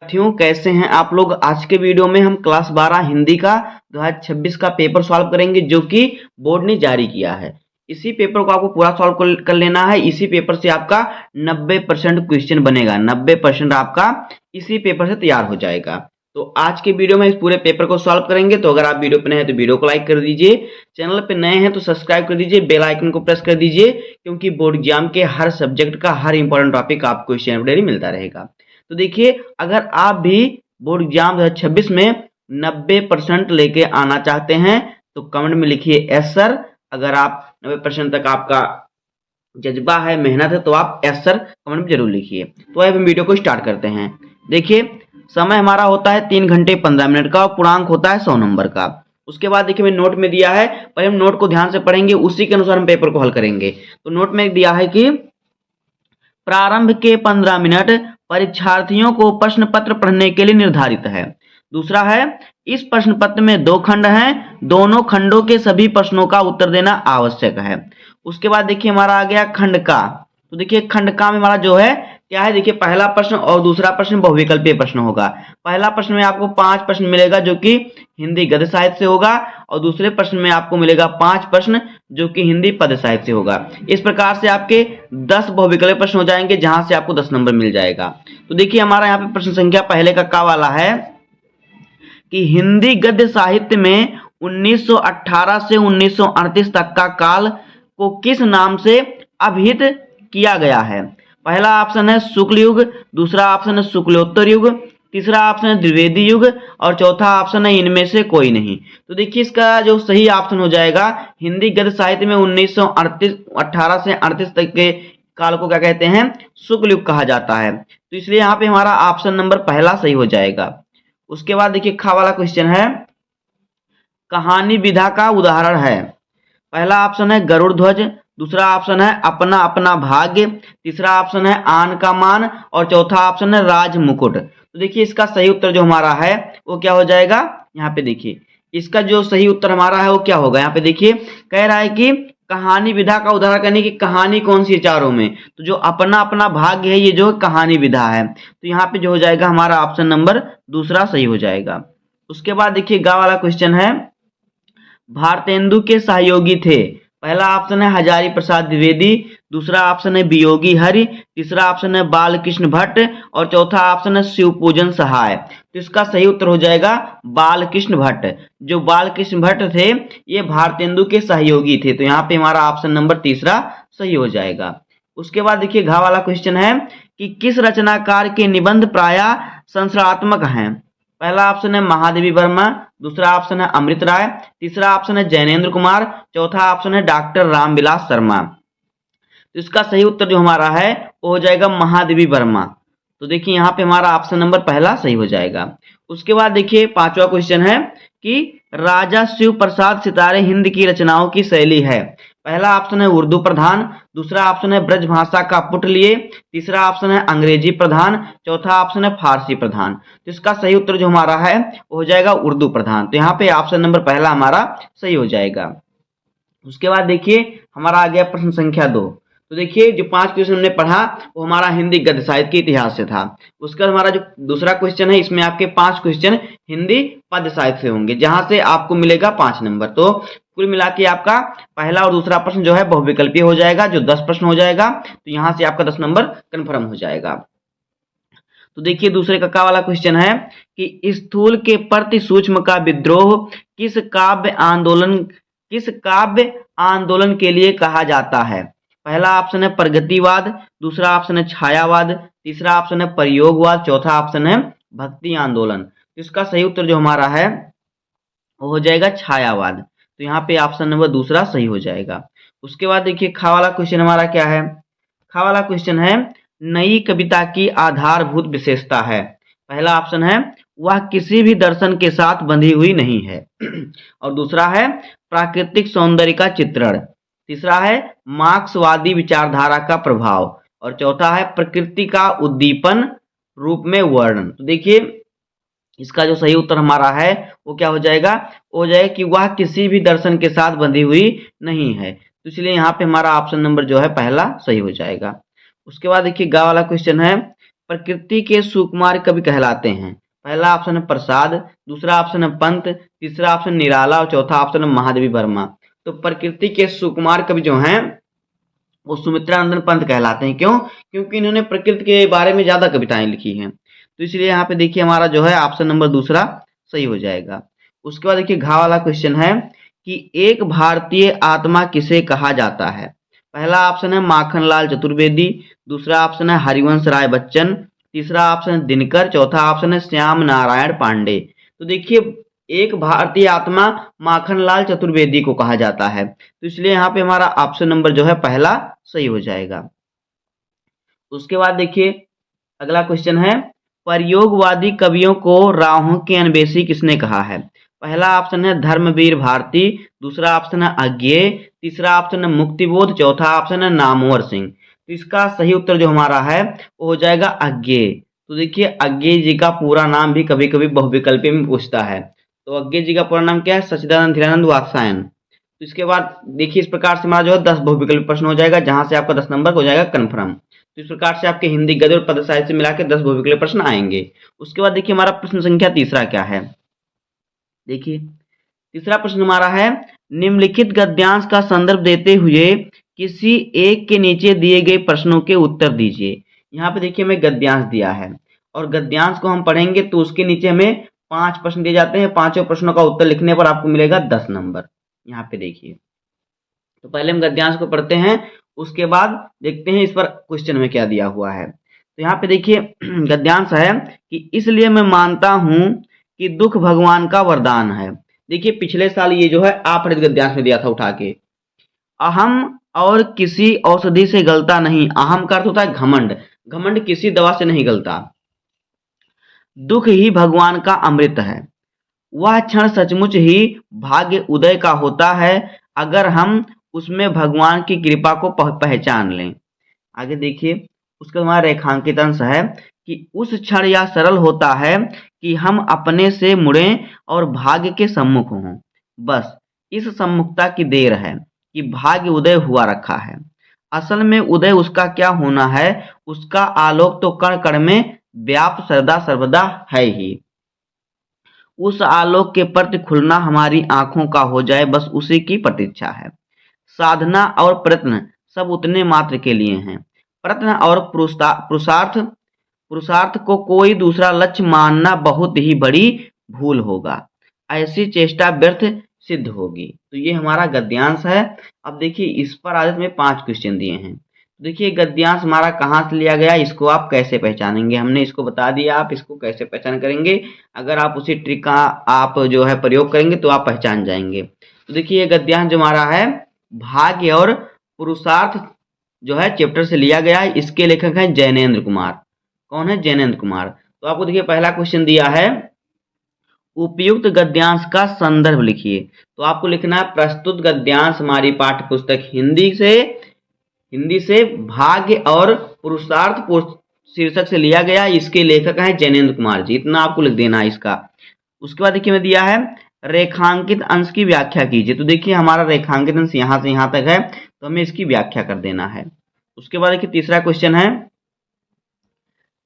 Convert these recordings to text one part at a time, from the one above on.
साथियों, कैसे हैं आप लोग। आज के वीडियो में हम क्लास 12 हिंदी का 2026 का पेपर सॉल्व करेंगे जो कि बोर्ड ने जारी किया है। इसी पेपर को आपको पूरा सॉल्व कर लेना है। इसी पेपर से आपका 90% क्वेश्चन बनेगा। 90% आपका इसी पेपर से तैयार हो जाएगा। तो आज के वीडियो में इस पूरे पेपर को सॉल्व करेंगे। तो अगर आप वीडियो पे नए हैं तो वीडियो को लाइक कर दीजिए, चैनल पे नए हैं तो सब्सक्राइब कर दीजिए, बेल आइकन को प्रेस कर दीजिए, क्योंकि बोर्ड एग्जाम के हर सब्जेक्ट का हर इंपॉर्टेंट टॉपिक आपको इस चैनल पर डेली मिलता रहेगा। तो देखिए, अगर आप भी बोर्ड एग्जाम 2026 में 90% लेके आना चाहते हैं तो कमेंट में लिखिए यस सर। अगर आप 90% तक आपका जज्बा है, मेहनत है, तो आप यस सर कमेंट में जरूर लिखिए। तो अब हम वीडियो को स्टार्ट करते हैं। देखिए, समय हमारा होता है 3 घंटे 15 मिनट का और पूर्णांक होता है 100 नंबर का। उसके बाद देखिए, मैं नोट में दिया है, पर हम नोट को ध्यान से पढ़ेंगे, उसी के अनुसार हम पेपर को हल करेंगे। तो नोट में दिया है कि प्रारंभ के 15 मिनट परीक्षार्थियों को प्रश्न पत्र पढ़ने के लिए निर्धारित है। दूसरा है, इस प्रश्न पत्र में 2 खंड हैं, दोनों खंडों के सभी प्रश्नों का उत्तर देना आवश्यक है। उसके बाद देखिए, हमारा आ गया खंड का। तो देखिए, खंड का में हमारा जो है क्या है, देखिए पहला प्रश्न और दूसरा प्रश्न बहुविकल्पीय प्रश्न होगा। पहला प्रश्न में आपको 5 प्रश्न मिलेगा जो कि हिंदी गद्य साहित्य से होगा, और दूसरे प्रश्न में आपको मिलेगा 5 प्रश्न जो कि हिंदी पद्य साहित्य से होगा। इस प्रकार से आपके 10 बहुविकल्पीय प्रश्न हो जाएंगे, जहां से आपको 10 नंबर मिल जाएगा। तो देखिए, हमारा यहाँ पे प्रश्न संख्या पहले का वाला है कि हिंदी गद्य साहित्य में 1918 से 1938 तक का काल को किस नाम से अभिहित किया गया है। पहला ऑप्शन है शुक्ल युग, दूसरा ऑप्शन है शुक्लोत्तर युग, तीसरा ऑप्शन है द्विवेदी युग, और चौथा ऑप्शन है इनमें से कोई नहीं। तो देखिए, इसका जो सही ऑप्शन हो जाएगा, हिंदी गद्य साहित्य में 1918 से 38 तक के काल को क्या कहते हैं, शुक्ल युग कहा जाता है। तो इसलिए यहाँ पे हमारा ऑप्शन नंबर पहला सही हो जाएगा। उसके बाद देखिए, खा वाला क्वेश्चन है, कहानी विधा का उदाहरण है। पहला ऑप्शन है गरुड़ ध्वज, दूसरा ऑप्शन है अपना अपना भाग्य, तीसरा ऑप्शन है आन का मान, और चौथा ऑप्शन है राज मुकुट। तो देखिए, इसका सही उत्तर जो हमारा है वो क्या हो जाएगा, यहाँ पे देखिए, इसका जो सही उत्तर हमारा है वो क्या होगा। यहाँ पे देखिए, कह रहा है कि कहानी विधा का उदाहरण करने की कहानी कौन सी है चारों में, तो जो अपना अपना भाग्य है ये जो कहानी विधा है। तो यहाँ पे जो हो जाएगा हमारा ऑप्शन नंबर दूसरा सही हो जाएगा। उसके बाद देखिए, गा वाला क्वेश्चन है, भारतेंदु के सहयोगी थे। पहला ऑप्शन है हजारी प्रसाद द्विवेदी, दूसरा ऑप्शन है वियोगी हरि, तीसरा ऑप्शन है बालकृष्ण भट्ट, और चौथा ऑप्शन है शिवपूजन सहाय। तो इसका सही उत्तर हो जाएगा बालकृष्ण भट्ट। जो बालकृष्ण भट्ट थे ये भारतेंदु के सहयोगी थे। तो यहाँ पे हमारा ऑप्शन नंबर तीसरा सही हो जाएगा। उसके बाद देखिए, घा वाला क्वेश्चन है कि किस रचनाकार के निबंध प्रायः संस्मरणात्मक हैं। पहला ऑप्शन है महादेवी वर्मा, दूसरा ऑप्शन है अमृत राय, तीसरा ऑप्शन है जैनेन्द्र कुमार, चौथा ऑप्शन है डॉक्टर रामविलास शर्मा। तो इसका सही उत्तर जो हमारा है वो हो जाएगा महादेवी वर्मा। तो देखिए, यहाँ पे हमारा ऑप्शन नंबर पहला सही हो जाएगा। उसके बाद देखिए, 5वां क्वेश्चन है कि राजा शिव प्रसाद सितारे हिंद की रचनाओं की शैली है। पहला ऑप्शन है उर्दू प्रधान, दूसरा ऑप्शन है ब्रज भाषा का पुट लिए, तीसरा ऑप्शन है अंग्रेजी प्रधान, चौथा ऑप्शन है फारसी प्रधान। तो इसका सही उत्तर जो हमारा है वो हो जाएगा उर्दू प्रधान। तो यहाँ पे ऑप्शन नंबर पहला हमारा सही हो जाएगा। उसके बाद देखिए, हमारा आ गया प्रश्न संख्या 2। तो देखिए, जो 5 क्वेश्चन हमने पढ़ा वो हमारा हिंदी गद्य साहित्य के इतिहास से था। उसका हमारा जो दूसरा क्वेश्चन है, इसमें आपके 5 क्वेश्चन हिंदी पद्य साहित्य से होंगे, जहां से आपको मिलेगा 5 नंबर। तो कुल मिला के आपका पहला और दूसरा प्रश्न जो है बहुविकल्पीय हो जाएगा, जो 10 प्रश्न हो जाएगा। तो यहाँ से आपका 10 नंबर कन्फर्म हो जाएगा। तो देखिए, दूसरे का वाला क्वेश्चन है कि स्थूल के प्रति सूक्ष्म का विद्रोह किस काव्य आंदोलन के लिए कहा जाता है। पहला ऑप्शन है प्रगतिवाद, दूसरा ऑप्शन है छायावाद, तीसरा ऑप्शन है प्रयोगवाद, चौथा ऑप्शन है भक्ति आंदोलन। तो इसका सही उत्तर जो हमारा है वो हो जाएगा छायावाद। तो यहाँ पे ऑप्शन नंबर दूसरा सही हो जाएगा। उसके बाद देखिए, खा वाला क्वेश्चन हमारा क्या है। खा वाला क्वेश्चन है, नई कविता की आधारभूत विशेषता है। पहला ऑप्शन है वह किसी भी दर्शन के साथ बंधी हुई नहीं है, और दूसरा है प्राकृतिक सौंदर्य का चित्रण, तीसरा है मार्क्सवादी विचारधारा का प्रभाव, और चौथा है प्रकृति का उद्दीपन रूप में वर्णन। तो देखिए, इसका जो सही उत्तर हमारा है वो क्या हो जाएगा, वो हो जाएगा कि वह किसी भी दर्शन के साथ बंधी हुई नहीं है। तो इसलिए यहाँ पे हमारा ऑप्शन नंबर जो है पहला सही हो जाएगा। उसके बाद देखिए, गा वाला क्वेश्चन है प्रकृति के सुकुमार कवि कहलाते हैं? पहला ऑप्शन है प्रसाद, दूसरा ऑप्शन है पंत, तीसरा ऑप्शन निराला और चौथा ऑप्शन है महादेवी वर्मा। तो प्रकृति के सुकुमार कवि जो हैं वो सुमित्रा नंदन पंत कहलाते हैं। क्यों? क्योंकि इन्होंने प्रकृति के बारे में ज्यादा कविताएं लिखी हैं। तो इसलिए यहाँ पे देखिए हमारा जो है ऑप्शन नंबर दूसरा सही हो जाएगा। उसके बाद देखिए घ वाला क्वेश्चन है कि एक भारतीय आत्मा किसे कहा जाता है? पहला ऑप्शन है माखनलाल चतुर्वेदी, दूसरा ऑप्शन है हरिवंश राय बच्चन, तीसरा ऑप्शन है दिनकर, चौथा ऑप्शन है श्याम नारायण पांडे। तो देखिए एक भारतीय आत्मा माखनलाल चतुर्वेदी को कहा जाता है, तो इसलिए यहाँ पे हमारा ऑप्शन नंबर जो है पहला सही हो जाएगा। उसके बाद देखिए अगला क्वेश्चन है प्रयोगवादी कवियों को राहों के अन्वेषी किसने कहा है? पहला ऑप्शन है धर्मवीर भारती, दूसरा ऑप्शन है अज्ञेय, तीसरा ऑप्शन है मुक्तिबोध, चौथा ऑप्शन है नामवर सिंह। तो इसका सही उत्तर जो हमारा है वो हो जाएगा अज्ञेय। तो देखिए अज्ञेय जी का पूरा नाम भी कभी कभी बहुविकल्पी में पूछता है। तो अज्ञेय जी का पूरा नाम क्या है? सच्चिदानंद धीरानंद वात्सायन। तो इसके बाद देखिए इस प्रकार से हमारा जो है 10 बहुविकल्पी प्रश्न हो जाएगा, जहां से आपका 10 नंबर हो जाएगा कन्फर्म। तो इस प्रकार से आपके हिंदी गद्य और पद्य साहित्य से मिलाकर 10 बहुविकल्पी प्रश्न आएंगे। उसके बाद देखिए हमारा प्रश्न संख्या तीसरा क्या है? देखिए तीसरा प्रश्न हमारा है निम्नलिखित गद्यांश का संदर्भ देते हुए किसी एक के नीचे दिए गए प्रश्नों के उत्तर दीजिए। यहाँ पे देखिए हमें गद्यांश दिया है और गद्यांश को हम पढ़ेंगे तो उसके नीचे हमें 5 प्रश्न दिए जाते हैं। 5 प्रश्नों का उत्तर लिखने पर आपको मिलेगा 10 नंबर। यहाँ पे देखिए तो पहले हम गद्यांश को पढ़ते हैं, उसके बाद देखते हैं इस पर क्वेश्चन में क्या दिया हुआ है। तो यहाँ पे देखिए गद्यांश है कि इसलिए मैं मानता हूं कि दुख भगवान का वरदान है। देखिए पिछले साल ये जो है आपहृत गद्यांश में दिया था उठा के। अहम और किसी औषधि से गलता नहीं। अहम का अर्थ होता है घमंड, घमंड किसी दवा से नहीं गलता। दुख ही भगवान का अमृत है। वह क्षण सचमुच ही भाग्य उदय का होता है अगर हम उसमें भगवान की कृपा को पहचान लें। आगे देखिए उसका हमारा रेखांकित अंश है कि उस क्षण यह सरल होता है कि हम अपने से मुड़ें और भाग्य के सम्मुख हों। बस इस सम्मुखता की देर है कि भाग्य उदय हुआ रखा है। असल में उदय उसका क्या होना है, उसका आलोक तो कण कण में व्याप्त सदा सर्वदा है ही। उस आलोक के प्रति खुलना हमारी आंखों का हो जाए, बस उसी की प्रतीक्षा है। साधना और प्रयत्न सब उतने मात्र के लिए हैं। प्रयत्न और पुरुषार्थ को कोई दूसरा लक्ष्य मानना बहुत ही बड़ी भूल होगा। ऐसी चेष्टा व्यर्थ सिद्ध होगी। तो ये हमारा गद्यांश है। अब देखिए इस पर आदत में 5 क्वेश्चन दिए हैं। देखिए गद्यांश हमारा कहाँ से लिया गया, इसको आप कैसे पहचानेंगे, हमने इसको बता दिया। आप इसको कैसे पहचान करेंगे, अगर आप उसी ट्रिक का आप जो है प्रयोग करेंगे तो आप पहचान जाएंगे। तो देखिए ये गद्यांश जो हमारा है भाग्य और पुरुषार्थ जो है चैप्टर से लिया गया है। इसके लेखक हैं जैनेन्द्र कुमार। कौन है? जैनेन्द्र कुमार। तो आपको देखिए पहला क्वेश्चन दिया है उपयुक्त गद्यांश का संदर्भ लिखिए। तो आपको लिखना है प्रस्तुत गद्यांश हमारी पाठ्य पुस्तक हिंदी से भाग्य और पुरुषार्थ शीर्षक से लिया गया। इसके लेखक हैं जैनेन्द्र कुमार जी। इतना आपको लिख देना है इसका। उसके बाद देखिए मैं दिया है रेखांकित अंश की व्याख्या कीजिए। तो देखिए हमारा रेखांकित अंश यहाँ से यहाँ तक है, तो हमें इसकी व्याख्या कर देना है। उसके बाद देखिए तीसरा क्वेश्चन है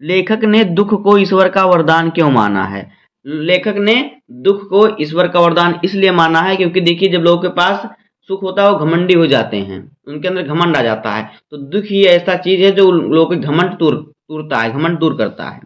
लेखक ने दुख को ईश्वर का वरदान क्यों माना है? लेखक ने दुख को ईश्वर का वरदान इसलिए माना है क्योंकि देखिए जब लोगों के पास सुख होता है वो घमंडी हो जाते हैं, उनके अंदर घमंड आ जाता है। तो दुख ही ऐसा चीज है जो लोगों के घमंड तूरता है, घमंड दूर करता है।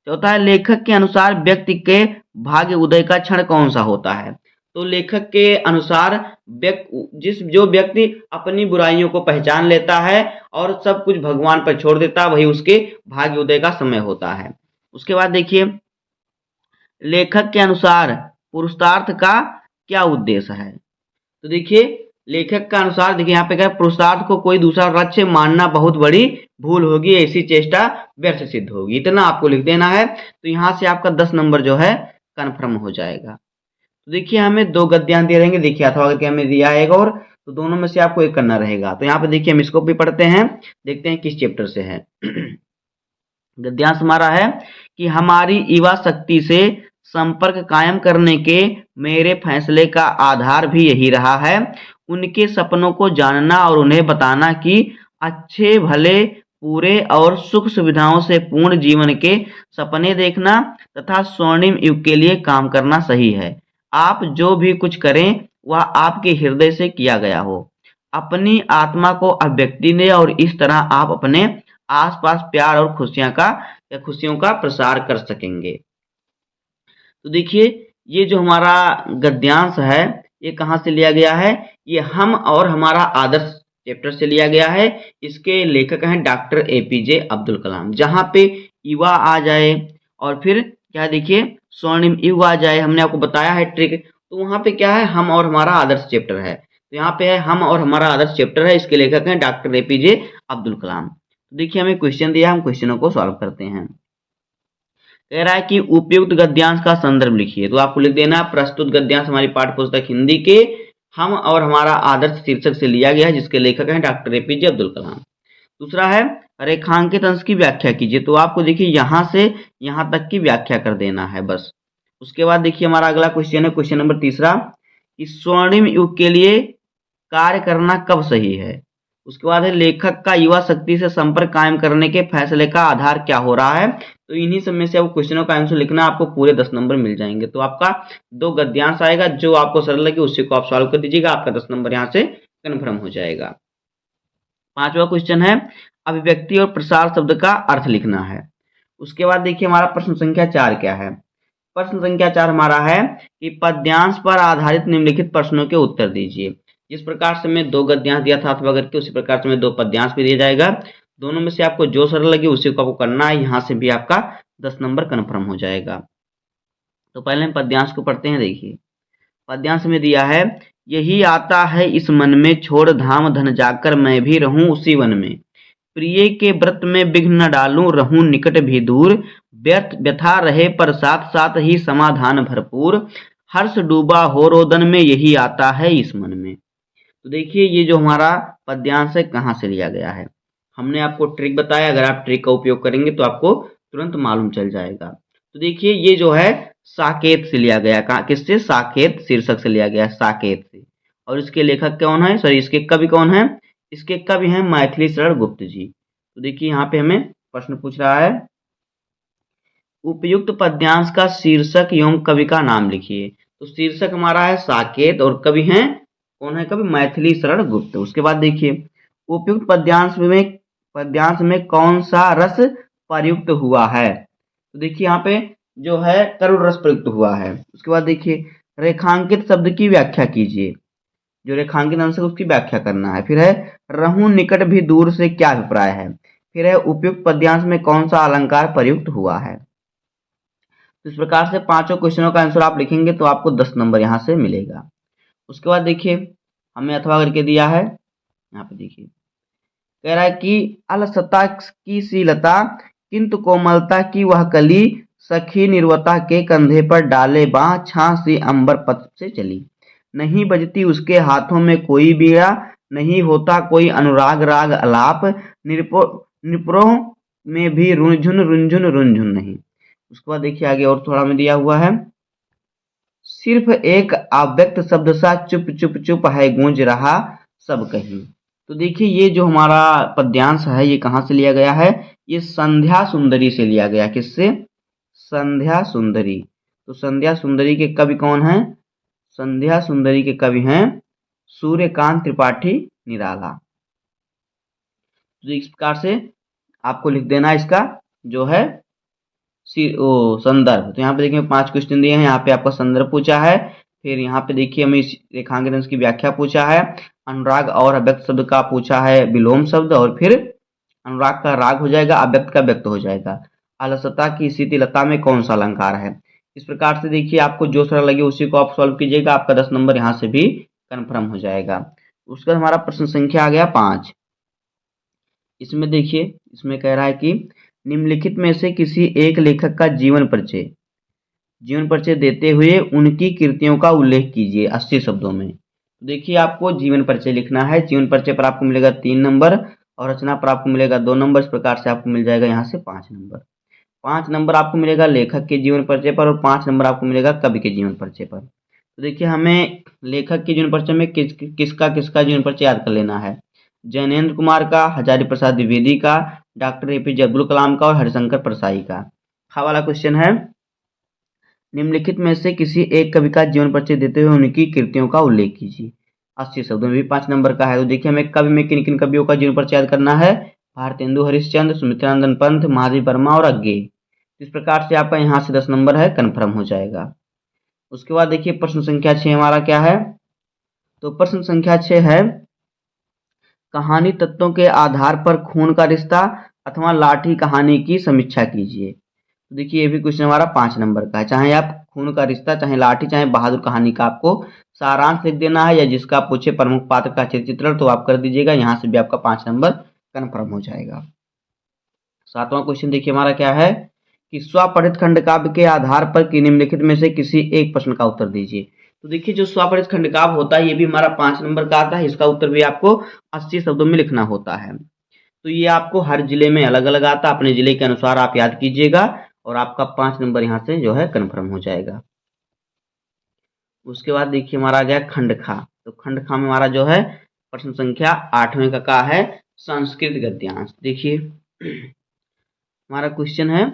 चौथा है लेखक के अनुसार व्यक्ति के भाग्य उदय का क्षण कौन सा होता है? तो लेखक के अनुसार जो व्यक्ति अपनी बुराइयों को पहचान लेता है और सब कुछ भगवान पर छोड़ देता है, वही उसके भाग्य उदय का समय होता है। उसके बाद देखिए लेखक के अनुसार पुरुषार्थ का क्या उद्देश्य है? तो देखिए लेखक का अनुसार देखिए यहाँ पे क्या पुरुषार्थ को कोई दूसरा लक्ष्य मानना बहुत बड़ी भूल होगी, ऐसी चेष्टा व्यर्थ सिद्ध होगी। इतना आपको लिख देना है। तो यहाँ से आपका 10 नंबर जो है कन्फर्म हो जाएगा। तो देखिए हमें 2 गद्यांश दिए रहेंगे। देखिए अथवा करके हमें दिया है और तो दोनों में से आपको एक करना रहेगा। तो यहाँ पे देखिए हम इसको भी पढ़ते हैं, देखते हैं किस चैप्टर से है। गद्यांश हमारा है कि हमारी युवा शक्ति से संपर्क कायम करने के मेरे फैसले का आधार भी यही रहा है। उनके सपनों को जानना और उन्हें बताना कि अच्छे भले पूरे और सुख सुविधाओं से पूर्ण जीवन के सपने देखना तथा स्वर्णिम युग के लिए काम करना सही है। आप जो भी कुछ करें वह आपके हृदय से किया गया हो। अपनी आत्मा को अभिव्यक्ति दें और इस तरह आप अपने आसपास प्यार और खुशियों का प्रसार कर सकेंगे। तो देखिए ये जो हमारा गद्यांश है ये कहाँ से लिया गया है? ये हम और हमारा आदर्श चैप्टर से लिया गया है। इसके लेखक हैं डॉक्टर एपीजे अब्दुल कलाम। जहाँ पे युवा आ जाए और फिर क्या देखिए स्वर्णिम युग आ जाए, हमने आपको बताया है ट्रिक। तो वहाँ पे क्या है, हम और हमारा आदर्श चैप्टर है। तो यहाँ पे है हम और हमारा आदर्श चैप्टर है। इसके लेखक हैं डॉक्टर एपीजे अब्दुल कलाम। तो देखिए हमें क्वेश्चन दिया, हम क्वेश्चनों को सॉल्व करते हैं। कह रहा है कि उपयुक्त गद्यांश का संदर्भ लिखिए। तो आपको लिख देना प्रस्तुत गद्यांश हमारी पाठ्य पुस्तक हिंदी के हम और हमारा आदर्श शीर्षक से लिया गया है, जिसके लेखक हैं डॉक्टर एपीजे अब्दुल कलाम। दूसरा है रेखांकित अंश की व्याख्या कीजिए। तो आपको देखिए यहाँ से यहाँ तक की व्याख्या कर देना है बस। उसके बाद देखिए हमारा अगला क्वेश्चन है, क्वेश्चन नंबर तीसरा, कि स्वर्णिम युग के लिए कार्य करना कब सही है। उसके बाद है लेखक का युवा शक्ति से संपर्क कायम करने के फैसले का आधार क्या हो रहा है। तो इन्हीं सब में से आपको क्वेश्चनों का आंसर लिखना, आपको पूरे 10 नंबर मिल जाएंगे। तो आपका 2 गद्यांश आएगा, जो आपको सरल लगे उसी को आप सॉल्व कर दीजिएगा, आपका 10 नंबर यहाँ से कन्फर्म हो जाएगा। 5वां क्वेश्चन है अभिव्यक्ति और प्रसार शब्द का अर्थ लिखना है। उसके बाद देखिए हमारा प्रश्न संख्या 4 क्या है। प्रश्न संख्या 4 हमारा है कि पद्यांश पर आधारित निम्नलिखित प्रश्नों के उत्तर दीजिए। जिस प्रकार से मैं 2 गद्यांश दिया था अथवा करके, उसी प्रकार से मैं 2 पद्यांश भी दिया जाएगा। दोनों में से आपको जो सरल लगे उसी को आपको करना है। यहाँ से भी आपका 10 नंबर कन्फर्म हो जाएगा। तो पहले हम पद्यांश को पढ़ते हैं। देखिए पद्यांश में दिया है, यही आता है इस मन में, छोड़ धाम धन जाकर मैं भी रहूं उसी वन में। प्रिय के व्रत में विघ्न न डालूं, रहूं निकट भी दूर। व्यर्थ व्यथा रहे पर साथ साथ ही समाधान भरपूर। हर्ष डूबा हो रोदन में, यही आता है इस मन में। तो देखिए ये जो हमारा पद्यांश है कहाँ से लिया गया है। हमने आपको ट्रिक बताया, अगर आप ट्रिक का उपयोग करेंगे तो आपको तुरंत मालूम चल जाएगा। तो देखिए ये जो है साकेत से लिया गया, किससे? साकेत शीर्षक से लिया गया, साकेत से। और इसके लेखक कौन है, सॉरी इसके कवि कौन है? इसके कवि हैं मैथिली शरण गुप्त जी। तो देखिए यहाँ पे हमें प्रश्न पूछ रहा है, उपयुक्त पद्यांश का शीर्षक एवं कवि का नाम लिखिए। तो शीर्षक हमारा है साकेत और कवि हैं कौन है? कवि मैथिली शरण गुप्त। उसके बाद देखिए उपयुक्त पद्यांश में कौन सा रस प्रयुक्त हुआ है। तो देखिए यहाँ पे जो है करुण रस प्रयुक्त हुआ है। उसके बाद देखिए रेखांकित शब्द की व्याख्या कीजिए। जो रेखांकित अंश है उसकी व्याख्या करना है। फिर है रहूं निकट भी दूर से क्या अभिप्राय है। फिर है उपयुक्त पद्यांश में कौन सा अलंकार प्रयुक्त हुआ है। इस प्रकार से 5 क्वेश्चनों का आंसर आप लिखेंगे तो आपको 10 नंबर यहाँ से मिलेगा। उसके बाद देखिए हमें अथवा करके दिया है, यहाँ पे देखिए कह रहा है कि अलसता की सी लता, किंतु कोमलता की वह कली, सखी निर्वता के कंधे पर डाले बाँ, छां सी अंबर पथ से चली। नहीं बजती उसके हाथों में कोई बीड़ा, नहीं होता कोई अनुराग राग अलाप, निपुरों में भी रुंझुन नहीं। उसके बाद देखिए आगे और थोड़ा में दिया हुआ है, सिर्फ एक अव्यक्त शब्द सा चुप चुप चुप है गूंज रहा सब कहीं। तो देखिए ये जो हमारा पद्यांश है ये कहाँ से लिया गया है, ये संध्या सुंदरी से लिया गया। किससे? संध्या सुंदरी। तो संध्या सुंदरी के कवि कौन हैं? संध्या सुंदरी के कवि हैं सूर्यकांत त्रिपाठी निराला। तो इस प्रकार से आपको लिख देना इसका जो है संदर्भ। तो यहाँ पे देखिए 5 क्वेश्चन दिए हैं, यहाँ पे आपका संदर्भ पूछा है। फिर यहाँ पे देखिए हमें इस रेखांकित अंश की व्याख्या पूछा है, अनुराग और अव्यक्त शब्द का पूछा है विलोम शब्द, और फिर अनुराग का राग हो जाएगा, अव्यक्त का व्यक्त हो जाएगा। अलसता की स्थिति लता में कौन सा अलंकार है। इस प्रकार से देखिए आपको जो सरल लगे उसी को आप सॉल्व कीजिएगा, आपका 10 नंबर यहाँ से भी कन्फर्म हो जाएगा। उसका हमारा प्रश्न संख्या आ गया 5। इसमें देखिए इसमें कह रहा है कि निम्नलिखित में से किसी एक लेखक का जीवन परिचय देते हुए उनकी कृतियों का उल्लेख कीजिए 80 शब्दों में। तो देखिए आपको जीवन परिचय लिखना है। जीवन परिचय पर आपको मिलेगा 3 नंबर और रचना पर आपको मिलेगा 2 नंबर। इस प्रकार से आपको मिल जाएगा यहाँ से 5 नंबर। 5 नंबर आपको मिलेगा लेखक के जीवन परिचय पर और 5 नंबर आपको मिलेगा कवि के जीवन परिचय पर। तो देखिए हमें लेखक के जीवन परिचय में किसका जीवन परिचय याद कर लेना है। जैनेन्द्र कुमार का, हजारी प्रसाद द्विवेदी का, डॉक्टर एपीजे अब्दुल कलाम का और हरिशंकर परसाई का। खा वाला क्वेश्चन है, निम्नलिखित में से किसी एक कवि का जीवन परिचय देते हुए उनकी कृतियों का उल्लेख कीजिए। 80 शब्दों में भी 5 नंबर का है। तो देखिए हमें कवि में किन किन कवियों का जीवन परिचय याद करना है। भारतेंदु हरिश्चंद्र, सुमित्रानंदन पंत, महादेव वर्मा और अज्ञेय। इस प्रकार से आपका यहाँ से 10 नंबर है, कन्फर्म हो जाएगा। उसके बाद देखिए प्रश्न संख्या 6 हमारा क्या है। तो प्रश्न संख्या 6 है, कहानी तत्वों के आधार पर खून का रिश्ता अथवा लाठी कहानी की समीक्षा कीजिए। तो देखिए ये भी क्वेश्चन हमारा 5 नंबर का है। चाहे आप खून का रिश्ता, चाहे लाठी, चाहे बहादुर कहानी का आपको सारांश लिख देना है, या जिसका आप पूछे प्रमुख पात्र का चित्रण तो आप कर दीजिएगा। यहाँ से भी आपका 5 नंबर कन्फर्म हो जाएगा। 7वां क्वेश्चन देखिए हमारा क्या है कि स्वपठित खंड काव्य के आधार पर निम्नलिखित में से किसी एक प्रश्न का उत्तर दीजिए। तो देखिए जो स्वपठित खंड काव्य होता है ये भी हमारा 5 नंबर का आता है। इसका उत्तर भी आपको 80 शब्दों में लिखना होता है। तो ये आपको हर जिले में अलग अलग आता है, अपने जिले के अनुसार आप याद कीजिएगा और आपका 5 नंबर यहाँ से जो है कन्फर्म हो जाएगा। उसके बाद देखिए हमारा आ गया खंडखा। तो खंडखा में हमारा जो है प्रश्न संख्या 8वें का है संस्कृत गद्यांश। देखिए हमारा क्वेश्चन है,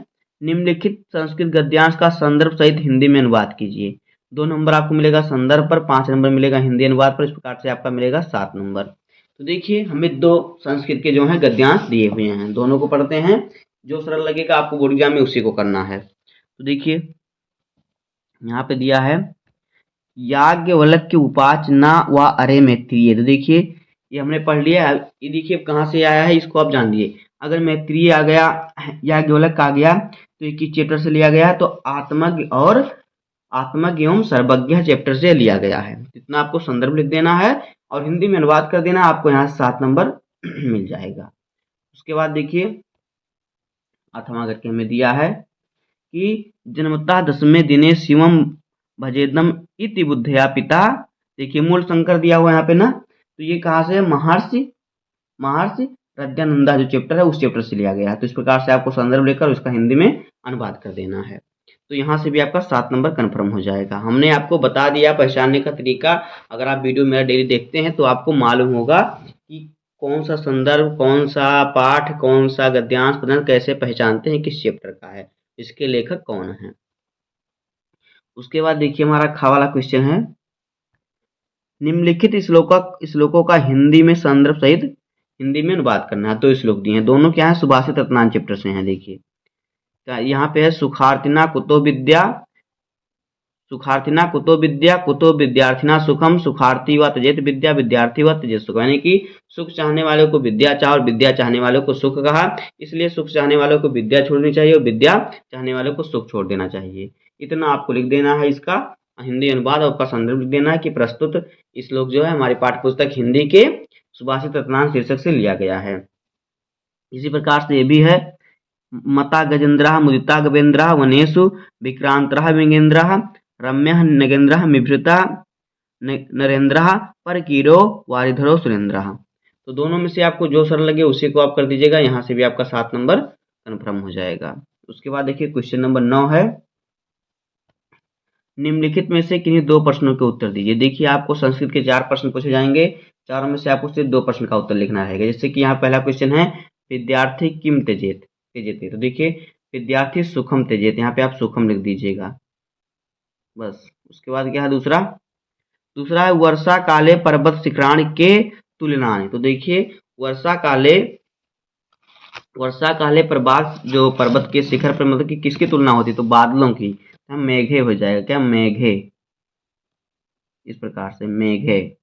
निम्नलिखित संस्कृत गद्यांश का संदर्भ सहित हिंदी में अनुवाद कीजिए। 2 नंबर आपको मिलेगा संदर्भ पर, 5 नंबर मिलेगा हिंदी अनुवाद पर। इस प्रकार से आपका मिलेगा 7 नंबर। तो देखिए हमें 2 संस्कृत के जो है गद्यांश दिए हुए हैं, दोनों को पढ़ते हैं। जो सरल लगेगा आपको बोर्ड एग्जाम में उसी को करना है। तो देखिए यहाँ पे दिया है, याज्ञवल्क्य की उपाच ना व अरे मैत्रिय। तो देखिए ये हमने पढ़ लिया है। ये देखिए कहाँ से आया है इसको आप जान लिए। अगर मैत्रिय आ गया, याज्ञवल्क्य आ गया तो एक ही चैप्टर से लिया गया है। तो आत्मज्ञ एवं सर्वज्ञ चैप्टर से लिया गया है। इतना आपको संदर्भ लिख देना है और हिंदी में अनुवाद कर देना, आपको यहाँ से 7 नंबर मिल जाएगा। उसके बाद देखिए 8वां करके हमें दिया है कि जन्मतः 10वें दिने शिवम भजेदम इति बुद्धया पिता। देखिए मूल शंकर दिया हुआ यहाँ पे ना, तो ये कहाँ से है, महर्षि प्रज्ञानंदा जो चैप्टर है उस चैप्टर से लिया गया है। तो इस प्रकार से आपको संदर्भ लेकर उसका हिंदी में अनुवाद कर देना है। तो यहाँ से भी आपका 7 नंबर कन्फर्म हो जाएगा। हमने आपको बता दिया पहचानने का तरीका। अगर आप वीडियो मेरा डेली देखते हैं तो आपको मालूम होगा कि कौन सा संदर्भ, कौन सा पाठ, कौन सा गद्यांश पदन कैसे पहचानते हैं, किस चैप्टर का है, इसके लेखक कौन है। उसके बाद देखिए हमारा खा वाला क्वेश्चन है, निम्नलिखित श्लोकों का हिंदी में संदर्भ सहित हिंदी में अनुवाद करना है। 2 श्लोक दिए हैं, दोनों क्या है, सुभाषित रत्नान चैप्टर से हैं। देखिए यहाँ पे है, सुखार्थिना कुतो विद्या कुतो विद्यार्थिना सुखम, सुखार्थी व त्यजेत विद्या विद्यार्थी व त्यजेत सुख। यानी कि सुख चाहने वालों को विद्या चाह और विद्या चाहने वालों को सुख कहा। इसलिए सुख चाहने वालों को विद्या छोड़नी चाहिए और विद्या चाहने वालों को सुख छोड़ देना चाहिए। इतना आपको लिख देना है इसका हिंदी अनुवाद, और उसका संदर्भ लिख देना है कि प्रस्तुत श्लोक जो है हमारी पाठ्य पुस्तक हिंदी के सुभाषित रत्नान शीर्षक से लिया गया है। इसी प्रकार से ये भी है, मता गजेन्द्रः मुदिता गवेन्द्रः वनेषु विक्रांतः विंगेन्द्रः रम्यः नगेन्द्रः मिभृता नरेन्द्रः परकीरो वारिधरो सुरेन्द्रः। तो दोनों में से आपको जो सरल लगे उसी को आप कर दीजिएगा। यहाँ से भी आपका 7 नंबर कन्फर्म हो जाएगा। उसके बाद देखिए क्वेश्चन नंबर 9 है, निम्नलिखित में से किन्हीं 2 प्रश्नों के उत्तर दीजिए। देखिए आपको संस्कृत के 4 प्रश्न पूछे जाएंगे, चारों में से आपको सिर्फ 2 प्रश्न का उत्तर लिखना रहेगा। जैसे कि यहाँ पहला क्वेश्चन है, विद्यार्थी किम त्यजेते। तो देखिए विद्यार्थी सुखम त्यजेते, यहाँ पे आप सुखम लिख दीजिएगा बस। उसके बाद क्या है दूसरा है, वर्षा काले पर्वत शिखराणि के तुलनानि। तो देखिए वर्षा काले पर्वत जो पर्वत के शिखर पर मतलब कि किसकी तुलना होती है, तो बादलों की। मेघे हो जाएगा, क्या मेघे, इस प्रकार से मेघे।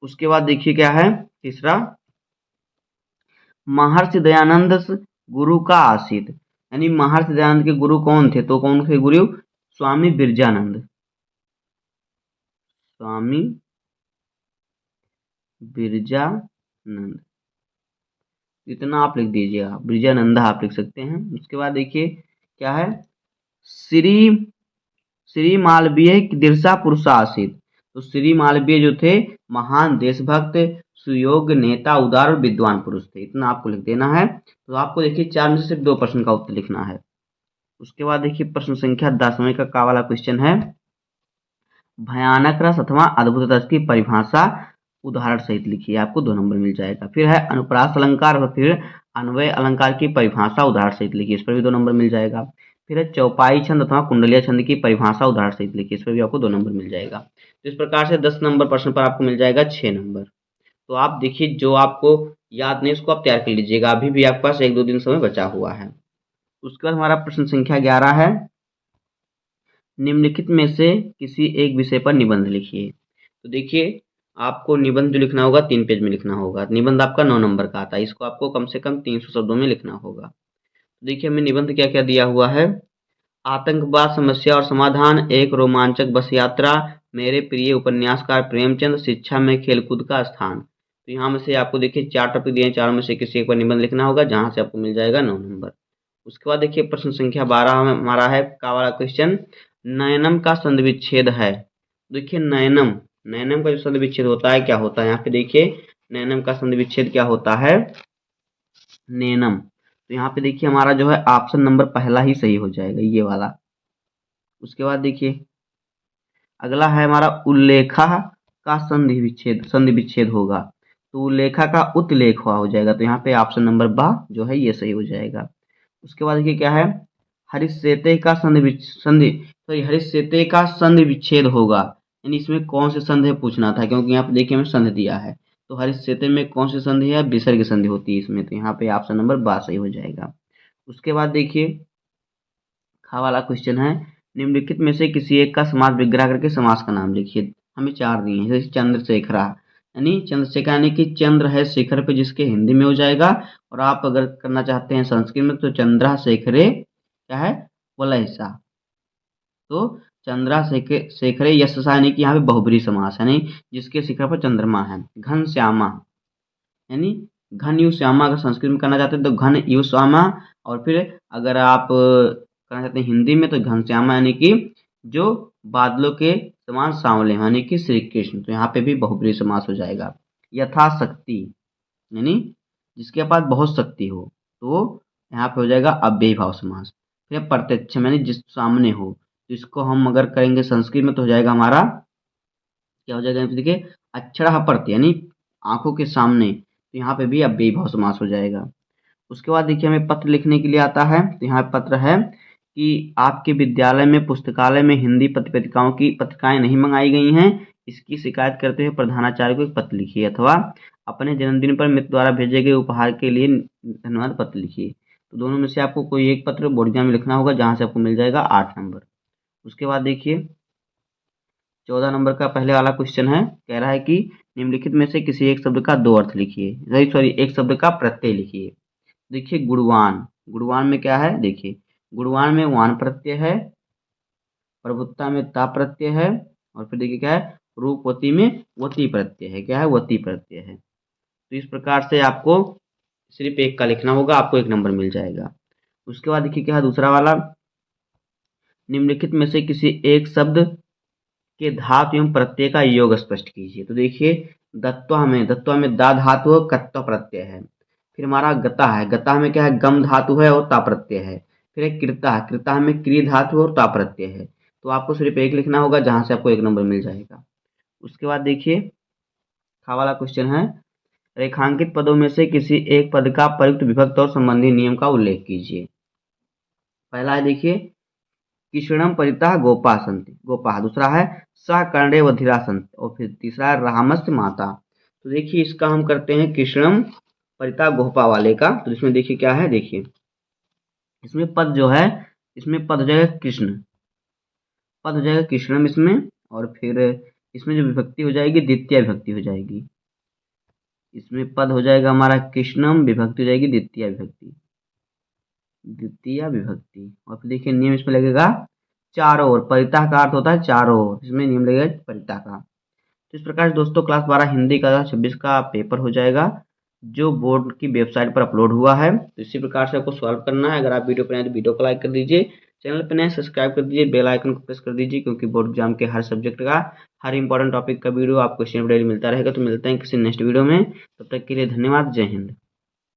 उसके बाद देखिए क्या है तीसरा, महर्षि दयानंद गुरु का आसित। यानी महर्षि दयानंद के गुरु कौन थे, तो कौन थे गुरु, स्वामी बिरजानंद। स्वामी बिरजानंद, इतना आप लिख दीजिएगा, बिरजानंदा आप लिख सकते हैं। उसके बाद देखिए क्या है, श्री मालवीय दिरसा पुरुषा आसित। तो श्री मालवीय जो थे महान देशभक्त, सुयोग्य नेता, उदार और विद्वान पुरुष थे। इतना आपको लिख देना है। तो आपको देखिए 4 में से सिर्फ 2 प्रश्न का उत्तर लिखना है। उसके बाद देखिए प्रश्न संख्या 10वें का वाला क्वेश्चन है, भयानक रस अथवा अद्भुत रस की परिभाषा उदाहरण सहित लिखिए, आपको 2 नंबर मिल जाएगा। फिर है अनुप्रास अलंकार और फिर अन्वय अलंकार की परिभाषा उदाहरण सहित लिखिए, इस पर भी 2 नंबर मिल जाएगा। फिर है चौपाई छंद अथवा कुंडलीय छंद की परिभाषा उदाहरण सहित लिखिए, इस पर भी आपको 2 नंबर मिल जाएगा। तो इस प्रकार से 10 नंबर प्रश्न पर आपको मिल जाएगा 6 नंबर। तो आप देखिए, जो आपको याद नहीं उसको आप तैयार कर लीजिएगा, अभी भी आपके पास 1-2 दिन समय बचा हुआ है। उसके बाद हमारा प्रश्न संख्या 11 है, निम्नलिखित में से किसी एक विषय पर निबंध लिखिए। तो देखिए, आपको निबंध जो लिखना होगा 3 पेज में लिखना होगा। निबंध आपका 9 नंबर का आता है, इसको आपको कम से कम 300 शब्दों में लिखना होगा। तो देखिए, हमें निबंध क्या-क्या दिया हुआ है। आतंकवाद समस्या और समाधान, एक रोमांचक बस यात्रा, मेरे प्रिय उपन्यासकार प्रेमचंद, शिक्षा में खेलकूद का स्थान। तो यहाँ में से आपको देखिए 4 टॉपिक दिए हैं, 4 में से किसी एक पर निबंध लिखना होगा, जहाँ से आपको मिल जाएगा 9 नंबर। उसके बाद देखिए प्रश्न संख्या 12 में हमारा है का वाला क्वेश्चन, नयनम का संधि विच्छेद है। देखिए नयनम, नयनम का जो संधि विच्छेद होता है क्या होता है, यहाँ पे देखिए नयनम का संधि विच्छेद क्या होता है, नैनम। तो यहाँ पे देखिए हमारा जो है ऑप्शन नंबर पहला ही सही हो जाएगा, ये वाला। उसके बाद देखिए अगला है हमारा उल्लेखा का संधि विच्छेद होगा। तो उल्लेखा का उत्लेख हुआ हो जाएगा, तो यहाँ पे ऑप्शन नंबर बा जो है ये सही हो जाएगा। उसके बाद देखिए क्या है, हरिश्चेते का हरिश्चेते का संधि विच्छेद होगा, यानी इसमें कौन से संधि है पूछना था, क्योंकि यहाँ पे देखिए हमें संधि दिया है। तो हरिश्चेते में कौन सी संधि है, विसर्ग संधि होती है इसमें, तो यहाँ पे ऑप्शन नंबर बा सही हो जाएगा। उसके बाद देखिए खा वाला क्वेश्चन है, निम्नलिखित में से किसी एक का समास विग्रह करके समास का नाम लिखिए। हमें 4 दिए हैं, जैसे चंद्रशेखरा, यानी चंद्रशेखर यानी कि चंद्र है शिखर पे, जिसके हिंदी में हो जाएगा, और आप अगर करना चाहते हैं संस्कृत में तो चंद्रा शेखरे क्या है, वलयसा। तो चंद्रा शेखरे यशसा, यानी कि यहाँ पे बहुब्रीहि समास है, यानी जिसके शिखर पर चंद्रमा है। घन श्यामा, यानी घन यु श्यामा अगर संस्कृत में करना चाहते हैं तो घन यु श्यामा, और फिर अगर आप करना चाहते हैं हिंदी में तो घनश्यामा, यानी कि जो बादलों के समान सांवले हैं, यानी कि श्री कृष्ण। तो यहाँ पे भी बहुब्रीहि समास हो जाएगा। यथाशक्ति, यानी जिसके पास बहुत शक्ति हो, तो यहाँ पे हो जाएगा अव्ययी भाव समास। फिर प्रत्यक्षम, यानी जिस सामने हो, तो इसको हम अगर करेंगे संस्कृत में तो हो जाएगा हमारा क्या हो जाएगा, देखिए अक्षरः प्रत्यय, यानी आंखों के सामने, तो यहाँ पे भी अव्ययी भाव समास हो जाएगा। उसके बाद देखिए हमें पत्र लिखने के लिए आता है, तो यहाँ पत्र है कि आपके विद्यालय में पुस्तकालय में हिंदी पत्रिकाओं की पत्रिकाएं नहीं मंगाई गई हैं, इसकी शिकायत करते हुए प्रधानाचार्य को एक पत्र लिखिए, अथवा अपने जन्मदिन पर मित्र द्वारा भेजे गए उपहार के लिए धन्यवाद पत्र लिखिए। तो दोनों में से आपको कोई एक पत्र बोर्ड एग्जाम में लिखना होगा, जहाँ से आपको मिल जाएगा 8 नंबर। उसके बाद देखिए 14 नंबर का पहले वाला क्वेश्चन है, कह रहा है कि निम्नलिखित में से किसी एक शब्द का 2 अर्थ लिखिए, सॉरी एक शब्द का प्रत्यय लिखिए। देखिए गुणवान, गुणवान में क्या है, देखिए गुणवान में वान प्रत्यय है, प्रभुत्ता में ता प्रत्यय है, और फिर देखिए क्या है, रूपवती में वती प्रत्यय है, क्या है, वती प्रत्यय है। तो इस प्रकार से आपको सिर्फ एक का लिखना होगा, आपको 1 नंबर मिल जाएगा। उसके बाद देखिए क्या है दूसरा वाला, निम्नलिखित में से किसी एक शब्द के धातु एवं प्रत्यय का योग स्पष्ट कीजिए। तो देखिए दत्वा में दा धातु है, कत्व प्रत्यय है। फिर हमारा गता है, गता में क्या है, गम धातु है और ता प्रत्यय है। फिर एक कृता है, कृता में क्री धातु और ता प्रत्यय है। तो आपको सिर्फ एक लिखना होगा, जहां से आपको 1 नंबर मिल जाएगा। उसके बाद देखिए खा वाला क्वेश्चन है, रेखांकित पदों में से किसी एक पद का प्रयुक्त विभक्त और संबंधी नियम का उल्लेख कीजिए। पहला है देखिए कृष्णम परितः गोपा सन्ति, गोपा। दूसरा है सह कर्णे वधिरा सन्ति, और फिर तीसरा है रामस्य माता। तो देखिए इसका हम करते हैं कृष्णम परिता गोपा वाले का। तो इसमें देखिए क्या है, देखिए इसमें पद जो है, इसमें पद हो जाएगा कृष्ण, पद हो जाएगा कृष्णम इसमें, और फिर इसमें जो विभक्ति हो जाएगी द्वितीय विभक्ति हो जाएगी। इसमें पद हो जाएगा हमारा कृष्णम, विभक्ति हो जाएगी द्वितीय विभक्ति, द्वितीय विभक्ति। और फिर देखिए नियम इसमें लगेगा चारों ओर, परिता का अर्थ होता है चारों ओर, इसमें नियम लगेगा परिता का। तो इस प्रकार से दोस्तों क्लास 12 हिंदी का 26 का पेपर हो जाएगा, जो बोर्ड की वेबसाइट पर अपलोड हुआ है। तो इसी प्रकार से आपको सॉल्व करना है। अगर आप वीडियो पर आए तो वीडियो को लाइक कर दीजिए, चैनल पर नए सब्सक्राइब कर दीजिए, बेल आइकन को प्रेस कर दीजिए, क्योंकि बोर्ड एग्जाम के हर सब्जेक्ट का हर इंपॉर्टेंट टॉपिक का वीडियो आपको डेली मिलता रहेगा। तो मिलते हैं किसी नेक्स्ट वीडियो में, तब तक के लिए धन्यवाद, जय हिंद।